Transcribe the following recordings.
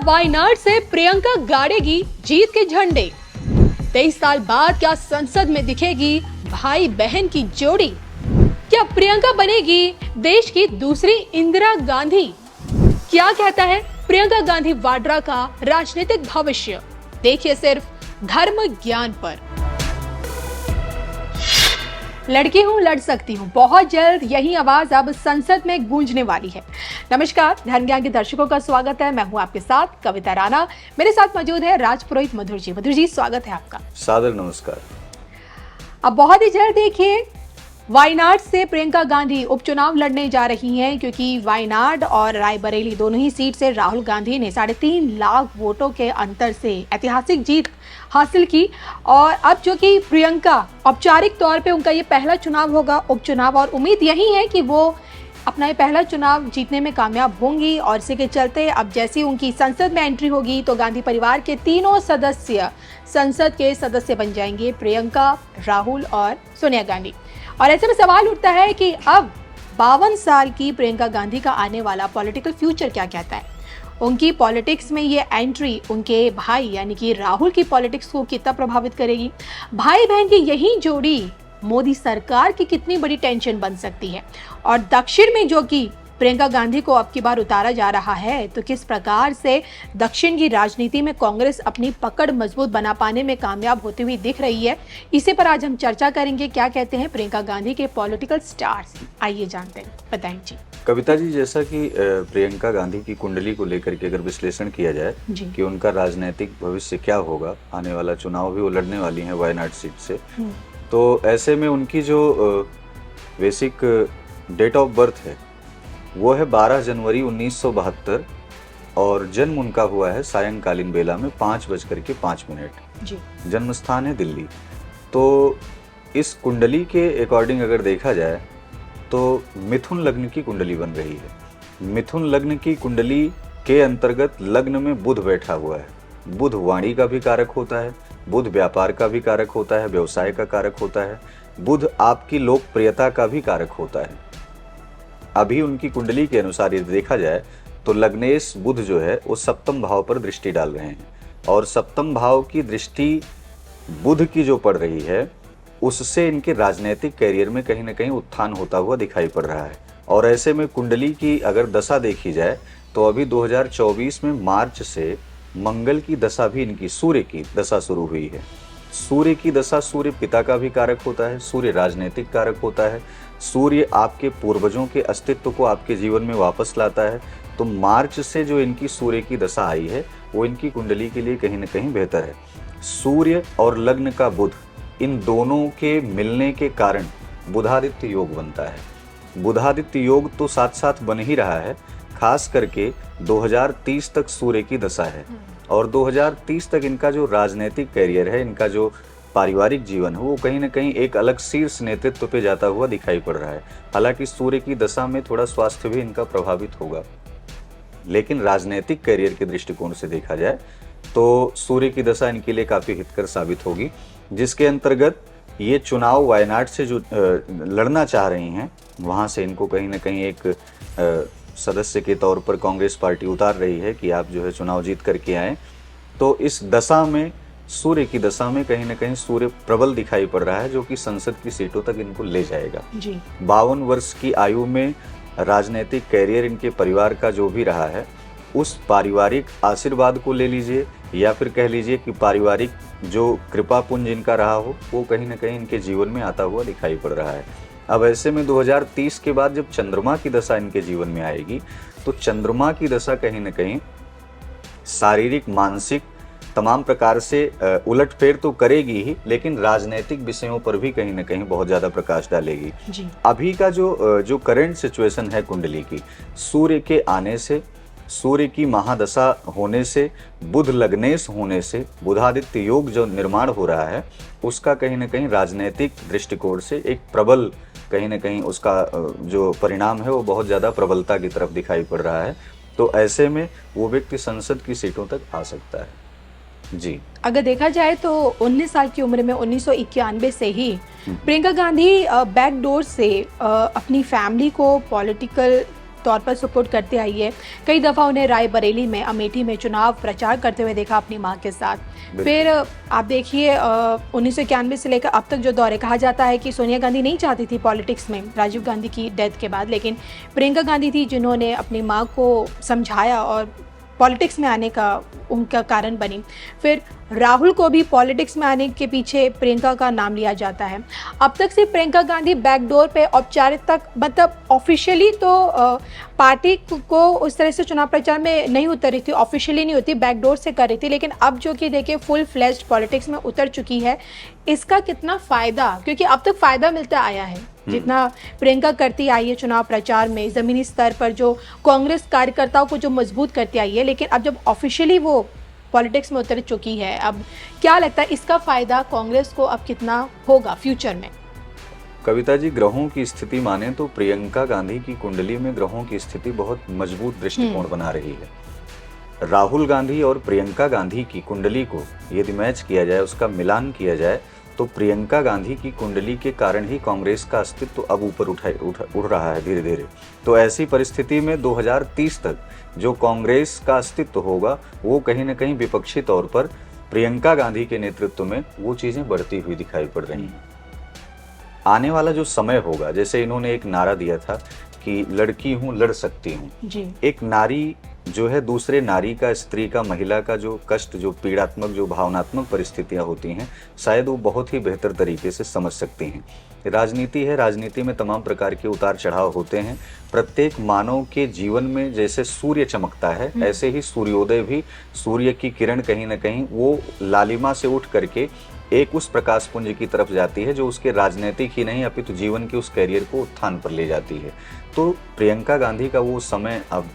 वायनाड से प्रियंका गाड़ेगी जीत के झंडे। 23 साल बाद क्या संसद में दिखेगी भाई बहन की जोड़ी? क्या प्रियंका बनेगी देश की दूसरी इंदिरा गांधी? क्या कहता है प्रियंका गांधी वाड्रा का राजनीतिक भविष्य? देखिए सिर्फ धर्म ज्ञान पर। लड़की हूँ, लड़ सकती हूँ, बहुत जल्द यही आवाज अब संसद में गूंजने वाली है। नमस्कार, धर्म ज्ञान के दर्शकों का स्वागत है। मैं हूँ आपके साथ कविता राणा। मेरे साथ मौजूद है राजपुरोहित मधुर जी। मधुर जी, स्वागत है आपका। सादर नमस्कार। अब बहुत ही जल्द देखिए वायनाड से प्रियंका गांधी उपचुनाव लड़ने जा रही हैं, क्योंकि वायनाड और रायबरेली दोनों ही सीट से राहुल गांधी ने 3.5 लाख वोटों के अंतर से ऐतिहासिक जीत हासिल की। और अब जो कि प्रियंका औपचारिक तौर पे उनका ये पहला चुनाव होगा, उपचुनाव, और उम्मीद यही है कि वो अपना ये पहला चुनाव जीतने में कामयाब होंगी। और इसी के चलते अब जैसी उनकी संसद में एंट्री होगी तो गांधी परिवार के तीनों सदस्य संसद के सदस्य बन जाएंगे, प्रियंका, राहुल और सोनिया गांधी। और ऐसे में सवाल उठता है कि अब 52 साल की प्रियंका गांधी का आने वाला पॉलिटिकल फ्यूचर क्या कहता है? उनकी पॉलिटिक्स में ये एंट्री उनके भाई यानी कि राहुल की पॉलिटिक्स को कितना प्रभावित करेगी? भाई बहन की यही जोड़ी मोदी सरकार की कितनी बड़ी टेंशन बन सकती है? और दक्षिण में जो कि प्रियंका गांधी को अब की बार उतारा जा रहा है, तो किस प्रकार से दक्षिण की राजनीति में कांग्रेस अपनी पकड़ मजबूत बना पाने में कामयाब होती हुई दिख रही है? इसी पर आज हम चर्चा करेंगे। क्या कहते हैं प्रियंका गांधी के पॉलिटिकल स्टार्स, आइए जानते हैं। बताएं जी। कविता जी, जैसा कि प्रियंका गांधी की कुंडली को लेकर के अगर विश्लेषण किया जाए कि उनका राजनीतिक भविष्य क्या होगा, आने वाला चुनाव भी वो लड़ने वाली हैं वायनाड सीट से, तो ऐसे में उनकी जो बेसिक डेट ऑफ बर्थ है वो है 12 जनवरी 1972 और जन्म उनका हुआ है सायंकालीन बेला में 5:05। जन्म स्थान है दिल्ली। तो इस कुंडली के अकॉर्डिंग अगर देखा जाए तो मिथुन लग्न की कुंडली बन रही है। मिथुन लग्न की कुंडली के अंतर्गत लग्न में बुध बैठा हुआ है। बुध वाणी का भी कारक होता है, बुध व्यापार का भी कारक होता है, व्यवसाय का कारक होता है, बुध आपकी लोकप्रियता का भी कारक होता है। अभी उनकी कुंडली के अनुसार यदि देखा जाए तो लग्नेश बुध जो है वो सप्तम भाव पर दृष्टि डाल रहे हैं, और सप्तम भाव की दृष्टि बुध की जो पड़ रही है उससे इनके राजनीतिक कैरियर में कहीं ना कहीं उत्थान होता हुआ दिखाई पड़ रहा है। और ऐसे में कुंडली की अगर दशा देखी जाए तो अभी 2024 में मार्च से मंगल की दशा भी इनकी, सूर्य की दशा शुरू हुई है। सूर्य की दशा, सूर्य पिता का भी कारक होता है, सूर्य राजनीतिक कारक होता है, सूर्य आपके पूर्वजों के अस्तित्व को आपके जीवन में वापस लाता है। तो मार्च से जो इनकी सूर्य की दशा आई है वो इनकी कुंडली के लिए कहीं ना कहीं बेहतर है। सूर्य और लग्न का बुध, इन दोनों के मिलने के कारण बुधादित्य योग बनता है। बुधादित्य योग तो साथ साथ बन ही रहा है, खास करके 2030 तक सूर्य की दशा है, और 2030 तक इनका जो राजनीतिक कैरियर है, इनका जो पारिवारिक जीवन है, वो कहीं ना कहीं एक अलग शीर्ष नेतृत्व पे जाता हुआ दिखाई पड़ रहा है। हालांकि सूर्य की दशा में थोड़ा स्वास्थ्य भी इनका प्रभावित होगा, लेकिन राजनीतिक कैरियर के दृष्टिकोण से देखा जाए तो सूर्य की दशा इनके लिए काफ़ी हितकर साबित होगी, जिसके अंतर्गत ये चुनाव वायनाड से जो लड़ना चाह रही हैं वहाँ से इनको कहीं ना कहीं एक सदस्य के तौर पर कांग्रेस पार्टी उतार रही है कि आप जो है चुनाव जीत करके आएँ। तो इस दशा में, सूर्य की दशा में कहीं ना कहीं सूर्य प्रबल दिखाई पड़ रहा है, जो कि संसद की सीटों तक इनको ले जाएगा। 52 वर्ष की आयु में राजनीतिक कैरियर इनके परिवार का जो भी रहा है, उस पारिवारिक आशीर्वाद को ले लीजिए या फिर कह लीजिए कि पारिवारिक जो कृपा पुंज इनका रहा हो, वो कहीं ना कहीं इनके जीवन में आता हुआ दिखाई पड़ रहा है। अब ऐसे में 2030 के बाद जब चंद्रमा की दशा इनके जीवन में आएगी तो चंद्रमा की दशा कहीं ना कहीं शारीरिक, मानसिक तमाम प्रकार से उलटफेर तो करेगी ही, लेकिन राजनीतिक विषयों पर भी कहीं ना कहीं बहुत ज़्यादा प्रकाश डालेगी। अभी का जो करंट सिचुएशन है कुंडली की, सूर्य के आने से, सूर्य की महादशा होने से, बुध लग्नेश होने से, बुधादित्य योग जो निर्माण हो रहा है, उसका कहीं ना कहीं राजनीतिक दृष्टिकोण से एक प्रबल, कहीं ना कहीं उसका जो परिणाम है वो बहुत ज़्यादा प्रबलता की तरफ दिखाई पड़ रहा है। तो ऐसे में वो व्यक्ति संसद की सीटों तक आ सकता है। जी, अगर देखा जाए तो 19 साल की उम्र में 1991 से ही प्रियंका गांधी बैकडोर से अपनी फैमिली को पॉलिटिकल तौर पर सपोर्ट करते आई है। कई दफ़ा उन्हें रायबरेली में, अमेठी में चुनाव प्रचार करते हुए देखा अपनी मां के साथ। फिर आप देखिए 1991 से लेकर अब तक जो दौर है, कहा जाता है कि सोनिया गांधी नहीं चाहती थी पॉलिटिक्स में राजीव गांधी की डेथ के बाद, लेकिन प्रियंका गांधी थी जिन्होंने अपनी मां को समझाया और पॉलिटिक्स में आने का उनका कारण बनी। फिर राहुल को भी पॉलिटिक्स में आने के पीछे प्रियंका का नाम लिया जाता है। अब तक से प्रियंका गांधी बैकडोर पे औपचारिकता, मतलब ऑफिशियली तो पार्टी को उस तरह से चुनाव प्रचार में नहीं उतरी थी, ऑफिशियली नहीं होती, बैकडोर से कर रही थी। लेकिन अब जो कि देखिए फुल फ्लेज्ड पॉलिटिक्स में उतर चुकी है, इसका कितना फ़ायदा, क्योंकि अब तक फ़ायदा मिलता आया है जितना प्रियंका करती आई है चुनाव प्रचार में, ज़मीनी स्तर पर जो कांग्रेस कार्यकर्ताओं को जो मजबूत करती आई है। लेकिन अब जब ऑफिशियली वो पॉलिटिक्स में उतर चुकी है, अब क्या लगता है इसका फ़ायदा कांग्रेस को अब कितना होगा फ्यूचर में? कविता जी, ग्रहों की स्थिति माने तो प्रियंका गांधी की कुंडली में ग्रहों की स्थिति बहुत मजबूत दृष्टिकोण बना रही है। राहुल गांधी और प्रियंका गांधी की कुंडली को यदि मैच किया जाए, उसका मिलान किया जाए, तो प्रियंका गांधी की कुंडली के कारण ही कांग्रेस का अस्तित्व अब ऊपर उड़ रहा है धीरे धीरे। तो ऐसी परिस्थिति में 2030 तक जो कांग्रेस का अस्तित्व होगा, वो कहीं ना कहीं विपक्षी तौर पर प्रियंका गांधी के नेतृत्व में वो चीजें बढ़ती हुई दिखाई पड़ रही हैं। आने वाला जो समय होगा, जैसे इन्होंने एक नारा दिया था कि लड़की हूं, लड़ सकती हूं। एक नारी जो है दूसरे नारी का, स्त्री का, महिला का जो कष्ट, जो पीड़ात्मक, जो भावनात्मक परिस्थितियां होती हैं, शायद वो बहुत ही बेहतर तरीके से समझ सकती हैं। राजनीति है, राजनीति में तमाम प्रकार के उतार चढ़ाव होते हैं। प्रत्येक मानव के जीवन में जैसे सूर्य चमकता है, ऐसे ही सूर्योदय भी, सूर्य की किरण कहीं ना कहीं वो लालिमा से उठ करके एक उस प्रकाश पुंज की तरफ जाती है जो उसके राजनीतिक ही नहीं अपितु जीवन के उस कैरियर को उत्थान पर ले जाती है। तो प्रियंका गांधी का वो समय अब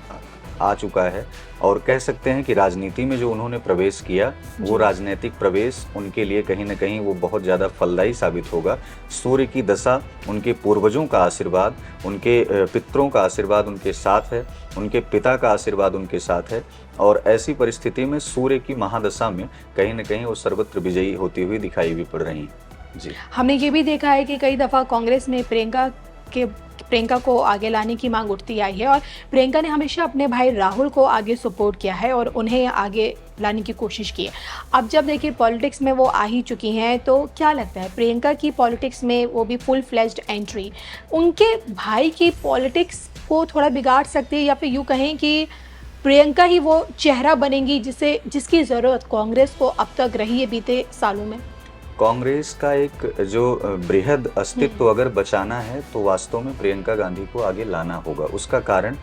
आ चुका है और कह सकते हैं कि राजनीति में जो उन्होंने प्रवेश किया, वो राजनीतिक प्रवेश उनके लिए कहीं ना कहीं वो बहुत ज़्यादा फलदायी साबित होगा। सूर्य की दशा, उनके पूर्वजों का आशीर्वाद, उनके पितरों का आशीर्वाद उनके साथ है, उनके पिता का आशीर्वाद उनके साथ है, और ऐसी परिस्थिति में सूर्य की महादशा में कहीं ना कहीं वो सर्वत्र विजयी होती हुई दिखाई भी पड़ रही हैं। जी, हमने ये भी देखा है कि कई दफ़ा कांग्रेस में प्रियंका को आगे लाने की मांग उठती आई है और प्रियंका ने हमेशा अपने भाई राहुल को आगे सपोर्ट किया है और उन्हें आगे लाने की कोशिश की है। अब जब देखिए पॉलिटिक्स में वो आ ही चुकी हैं, तो क्या लगता है प्रियंका की पॉलिटिक्स में, वो भी फुल फ्लेज्ड एंट्री, उनके भाई की पॉलिटिक्स को थोड़ा बिगाड़ सकती है, या फिर यूँ कहें कि प्रियंका ही वो चेहरा बनेंगी जिसकी ज़रूरत कांग्रेस को अब तक रही है बीते सालों में? कांग्रेस का एक जो बृहद अस्तित्व अगर बचाना है तो वास्तव में प्रियंका गांधी को आगे लाना होगा। उसका कारण,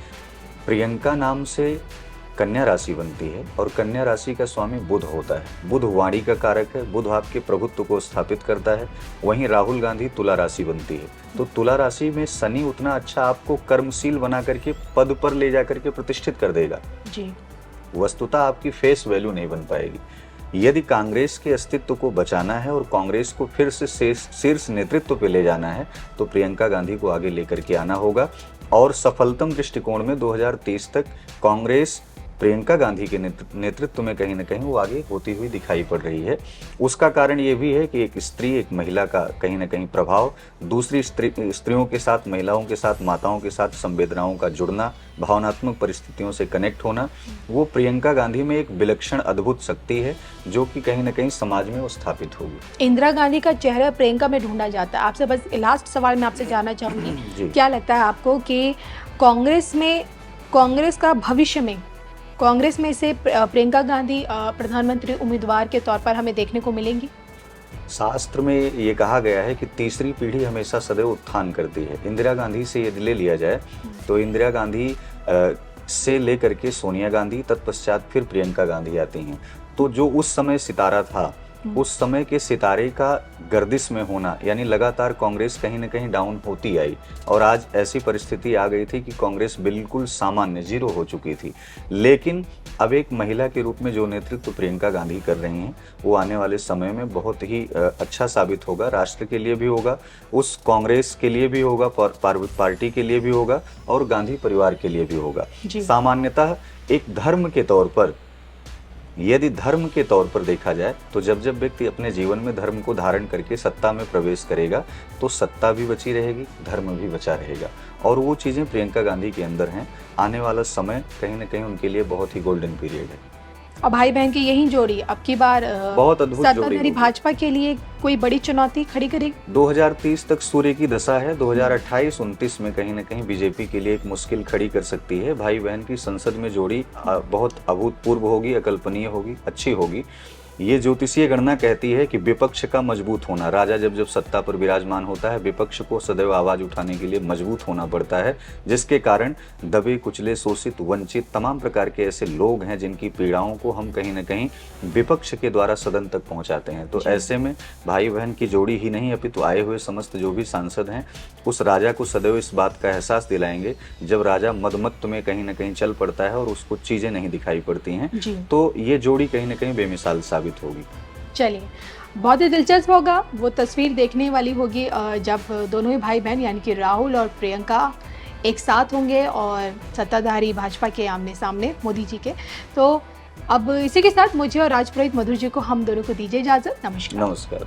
प्रियंका नाम से कन्या राशि बनती है और कन्या राशि का स्वामी बुध होता है। बुध वाणी का कारक है, बुध आपके प्रभुत्व को स्थापित करता है। वहीं राहुल गांधी तुला राशि बनती है, तो तुला राशि में शनि उतना अच्छा आपको कर्मशील बना करके पद पर ले जा करके प्रतिष्ठित कर देगा जी। वस्तुतः आपकी फेस वैल्यू नहीं बन पाएगी। यदि कांग्रेस के अस्तित्व को बचाना है और कांग्रेस को फिर से शीर्ष नेतृत्व पे ले जाना है, तो प्रियंका गांधी को आगे लेकर के आना होगा। और सफलतम दृष्टिकोण में 2030 तक कांग्रेस प्रियंका गांधी के नेतृत्व में कहीं ना कहीं वो आगे होती हुई दिखाई पड़ रही है। उसका कारण ये भी है कि एक स्त्री, एक महिला का कहीं ना कहीं प्रभाव, दूसरी स्त्रियों के साथ, महिलाओं के साथ, माताओं के साथ संवेदनाओं का जुड़ना, भावनात्मक परिस्थितियों से कनेक्ट होना, वो प्रियंका गांधी में एक विलक्षण अद्भुत शक्ति है जो कि कहीं ना कहीं समाज में वो स्थापित होगी। इंदिरा गांधी का चेहरा प्रियंका में ढूंढा जाता है। आपसे बस लास्ट सवाल मैं आपसे जानना चाहूँगी, क्या लगता है आपको कि कांग्रेस का भविष्य में, कांग्रेस में से प्रियंका गांधी प्रधानमंत्री उम्मीदवार के तौर पर हमें देखने को मिलेंगी? शास्त्र में ये कहा गया है कि तीसरी पीढ़ी हमेशा सदैव उत्थान करती है। इंदिरा गांधी से यदि ले लिया जाए तो इंदिरा गांधी से लेकर के सोनिया गांधी, तत्पश्चात फिर प्रियंका गांधी आती हैं। तो जो उस समय सितारा था, उस समय के सितारे का गर्दिश में होना, यानी लगातार कांग्रेस कहीं ना कहीं डाउन होती आई और आज ऐसी परिस्थिति आ गई थी कि कांग्रेस बिल्कुल सामान्य, जीरो हो चुकी थी। लेकिन अब एक महिला के रूप में जो नेतृत्व प्रियंका गांधी कर रही हैं, वो आने वाले समय में बहुत ही अच्छा साबित होगा। राष्ट्र के लिए भी होगा, उस कांग्रेस के लिए भी होगा, पार्टी के लिए भी होगा और गांधी परिवार के लिए भी होगा। सामान्यतः एक धर्म के तौर पर यदि धर्म के तौर पर देखा जाए तो जब जब व्यक्ति अपने जीवन में धर्म को धारण करके सत्ता में प्रवेश करेगा तो सत्ता भी बची रहेगी, धर्म भी बचा रहेगा। और वो चीज़ें प्रियंका गांधी के अंदर हैं। आने वाला समय कहीं ना कहीं उनके लिए बहुत ही गोल्डन पीरियड है। और भाई बहन की यही जोड़ी अब की बार बहुत अद्भुत जोड़ी सत्ताधारी भाजपा के लिए कोई बड़ी चुनौती खड़ी करेगी। 2030 तक सूर्य की दशा है, 2028-29 में कहीं ना कहीं बीजेपी के लिए एक मुश्किल खड़ी कर सकती है। भाई बहन की संसद में जोड़ी बहुत अभूतपूर्व होगी, अकल्पनीय होगी, अच्छी होगी। ये ज्योतिषीय गणना कहती है कि विपक्ष का मजबूत होना, राजा जब जब सत्ता पर विराजमान होता है विपक्ष को सदैव आवाज उठाने के लिए मजबूत होना पड़ता है, जिसके कारण दबे कुचले शोषित वंचित तमाम प्रकार के ऐसे लोग हैं जिनकी पीड़ाओं को हम कहीं ना कहीं विपक्ष के द्वारा सदन तक पहुंचाते हैं। तो ऐसे में भाई बहन की जोड़ी ही नहीं अपितु आए हुए समस्त जो भी सांसद हैं उस राजा को सदैव इस बात का एहसास दिलाएंगे जब राजा मदमत्त में कहीं ना कहीं चल पड़ता है और उसको चीजें नहीं दिखाई पड़ती हैं। तो ये जोड़ी कहीं ना कहीं बेमिसाल साबित होगी। चलिए, बहुत ही दिलचस्प होगा, वो तस्वीर देखने वाली होगी जब दोनों ही भाई बहन यानी कि राहुल और प्रियंका एक साथ होंगे और सत्ताधारी भाजपा के आमने सामने मोदी जी के। तो अब इसी के साथ मुझे और राजपुरोहित मधुर जी को हम दोनों को दीजिए इजाजत। नमस्कार। नमस्कार।